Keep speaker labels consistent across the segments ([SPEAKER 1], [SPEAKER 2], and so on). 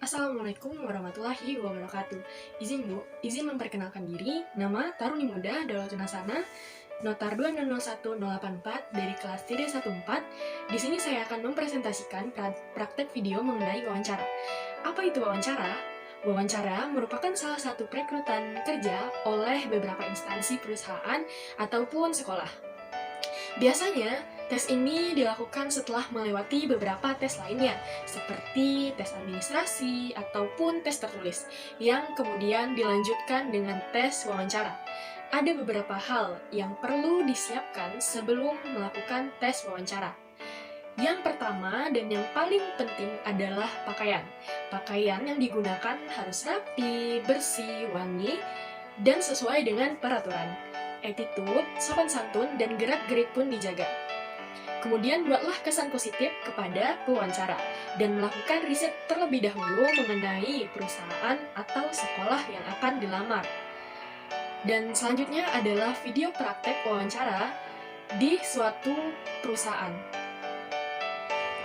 [SPEAKER 1] Assalamualaikum warahmatullahi wabarakatuh. Izin Bu, izin memperkenalkan diri, nama Taruni Muda Daulatun Hasanah, Notar 2001084 dari kelas TD14. Di sini saya akan mempresentasikan praktek video mengenai wawancara. Apa itu wawancara? Wawancara merupakan salah satu perekrutan kerja oleh beberapa instansi perusahaan ataupun sekolah. Biasanya, tes ini dilakukan setelah melewati beberapa tes lainnya, seperti tes administrasi ataupun tes tertulis, yang kemudian dilanjutkan dengan tes wawancara. Ada beberapa hal yang perlu disiapkan sebelum melakukan tes wawancara. Yang pertama dan yang paling penting adalah pakaian. Pakaian yang digunakan harus rapi, bersih, wangi, dan sesuai dengan peraturan. Attitude, sopan santun, dan gerak-gerik pun dijaga. Kemudian buatlah kesan positif kepada pewawancara dan melakukan riset terlebih dahulu mengenai perusahaan atau sekolah yang akan dilamar. Dan selanjutnya adalah video praktek wawancara di suatu perusahaan.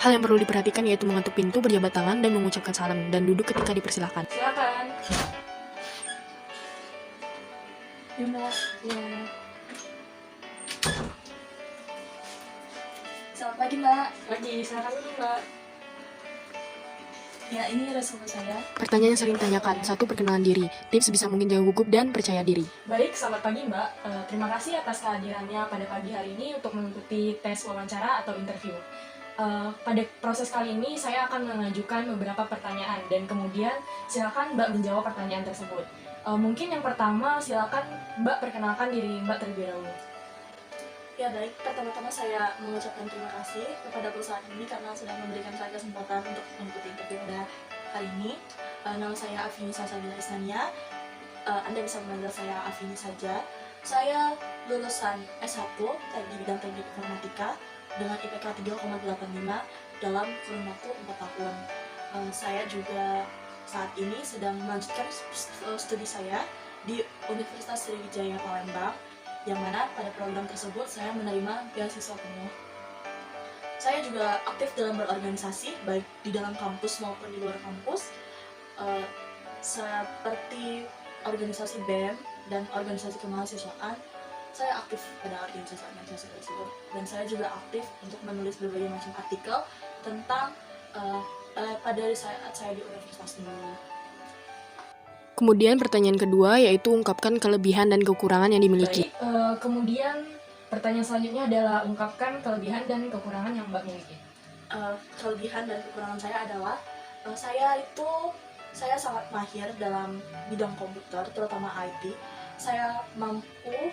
[SPEAKER 1] Hal yang perlu diperhatikan yaitu mengetuk pintu, berjabat tangan, dan mengucapkan salam, dan duduk ketika dipersilakan. Silakan. Ya, Mbak. Ya. Selamat pagi, Mbak. Pagi, silakan dulu, Mbak. Ya, ini resume saya. Pertanyaan yang sering ditanyakan. 1. Perkenalan diri. Tips sebisa mungkin jangan gugup dan percaya diri. Baik, selamat pagi, Mbak. Terima kasih atas kehadirannya pada pagi hari ini untuk mengikuti tes wawancara atau interview. Pada proses kali ini, saya akan mengajukan beberapa pertanyaan dan kemudian silakan Mbak menjawab pertanyaan tersebut. Mungkin yang pertama, silakan Mbak perkenalkan diri Mbak terlebih dahulu.
[SPEAKER 2] Ya baik, pertama-tama saya mengucapkan terima kasih kepada perusahaan ini karena sudah memberikan saya kesempatan untuk mengikuti interview pada hari ini. Nama saya Afini Salsabila Isnania. Anda bisa memanggil saya Afini saja. Saya lulusan S1 di bidang teknik informatika dengan IPK 3,85 dalam kurun waktu 4 tahun. Saya juga saat ini sedang melanjutkan studi saya di Universitas Sriwijaya Palembang, yang mana pada program tersebut saya menerima beasiswa penuh. Saya juga aktif dalam berorganisasi, baik di dalam kampus maupun di luar kampus, seperti organisasi BEM dan organisasi kemahasiswaan. Saya aktif pada organisasi tersebut, dan saya juga aktif untuk menulis berbagai macam artikel tentang pada saat saya di universitas ini.
[SPEAKER 1] Kemudian pertanyaan kedua yaitu ungkapkan kelebihan dan kekurangan yang dimiliki.
[SPEAKER 2] Baik, kemudian pertanyaan selanjutnya adalah ungkapkan kelebihan dan kekurangan yang Mbak miliki. Kelebihan dan kekurangan saya adalah saya sangat mahir dalam bidang komputer, terutama IT. Saya mampu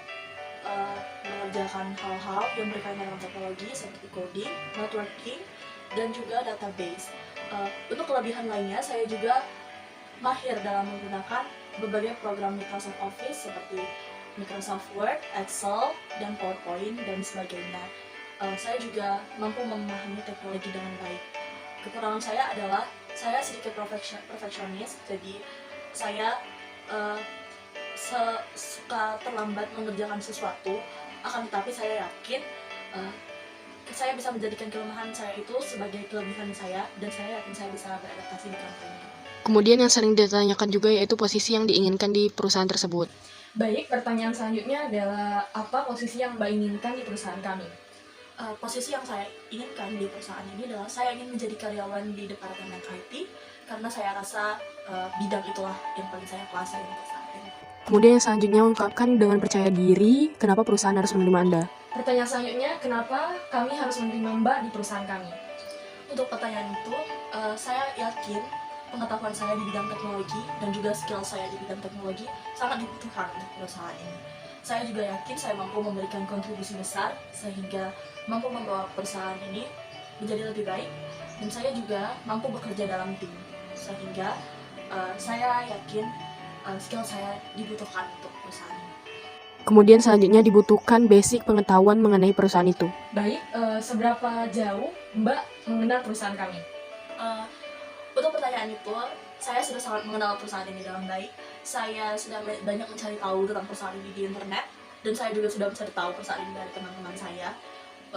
[SPEAKER 2] mengerjakan hal-hal yang berkaitan dengan teknologi seperti coding, networking, dan juga database. Untuk kelebihan lainnya, saya juga mahir dalam menggunakan berbagai program Microsoft Office seperti Microsoft Word, Excel, dan PowerPoint, dan sebagainya. Saya juga mampu memahami teknologi dengan baik. Kekurangan saya adalah saya sedikit perfeksionis, jadi saya suka terlambat mengerjakan sesuatu. Akan tetapi saya yakin saya bisa menjadikan kelemahan saya itu sebagai kelebihan saya, dan saya yakin saya bisa beradaptasi di kantor ini.
[SPEAKER 1] Kemudian yang sering ditanyakan juga yaitu posisi yang diinginkan di perusahaan tersebut.
[SPEAKER 2] Baik, pertanyaan selanjutnya adalah apa posisi yang Mbak inginkan di perusahaan kami? Posisi yang saya inginkan di perusahaan ini adalah saya ingin menjadi karyawan di Departemen IT karena saya rasa bidang itulah yang paling saya kuasai di perusahaan ini.
[SPEAKER 1] Kemudian yang selanjutnya ungkapkan dengan percaya diri kenapa perusahaan harus menerima Anda.
[SPEAKER 2] Pertanyaan selanjutnya, kenapa kami harus menerima Mbak di perusahaan kami? Untuk pertanyaan itu, saya yakin pengetahuan saya di bidang teknologi dan juga skill saya di bidang teknologi sangat dibutuhkan untuk perusahaan ini. Saya juga yakin saya mampu memberikan kontribusi besar sehingga mampu membawa perusahaan ini menjadi lebih baik, dan saya juga mampu bekerja dalam tim sehingga saya yakin skill saya dibutuhkan untuk perusahaan ini.
[SPEAKER 1] Kemudian selanjutnya dibutuhkan basic pengetahuan mengenai perusahaan itu.
[SPEAKER 2] Baik, seberapa jauh Mbak mengenal perusahaan kami? Untuk pertanyaan itu, saya sudah sangat mengenal perusahaan ini dengan baik. Saya sudah banyak mencari tahu tentang perusahaan ini di internet, dan saya juga sudah mencari tahu perusahaan ini dari teman-teman saya.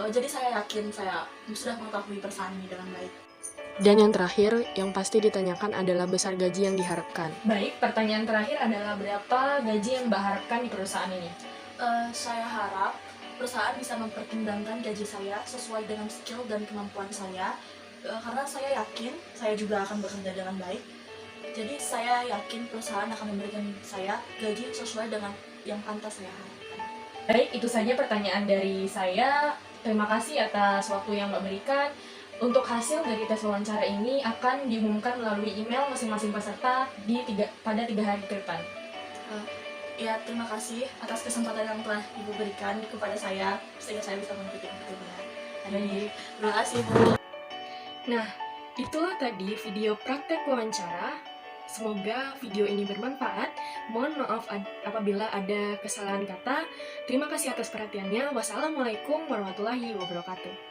[SPEAKER 2] Jadi saya yakin saya sudah mengetahui perusahaan ini dengan baik.
[SPEAKER 1] Dan yang terakhir, yang pasti ditanyakan adalah besar gaji yang diharapkan. Baik, pertanyaan terakhir adalah berapa gaji yang Mbak harapkan di perusahaan ini?
[SPEAKER 2] Saya harap perusahaan bisa mempertimbangkan gaji saya sesuai dengan skill dan kemampuan saya, karena saya yakin saya juga akan bekerja dengan baik. Jadi saya yakin perusahaan akan memberikan saya gaji sesuai dengan yang pantas saya harapkan.
[SPEAKER 1] Baik, itu saja pertanyaan dari saya. Terima kasih atas waktu yang Mbak berikan. Untuk hasil dari tes wawancara ini akan diumumkan melalui email masing-masing peserta pada 3 hari ke depan.
[SPEAKER 2] Ya, terima kasih atas kesempatan yang telah Ibu berikan kepada saya sehingga saya bisa mengikuti interviewnya. Terima kasih, Bu.
[SPEAKER 1] Nah, itulah tadi video praktek wawancara. Semoga video ini bermanfaat. Mohon maaf apabila ada kesalahan kata. Terima kasih atas perhatiannya. Wassalamualaikum warahmatullahi wabarakatuh.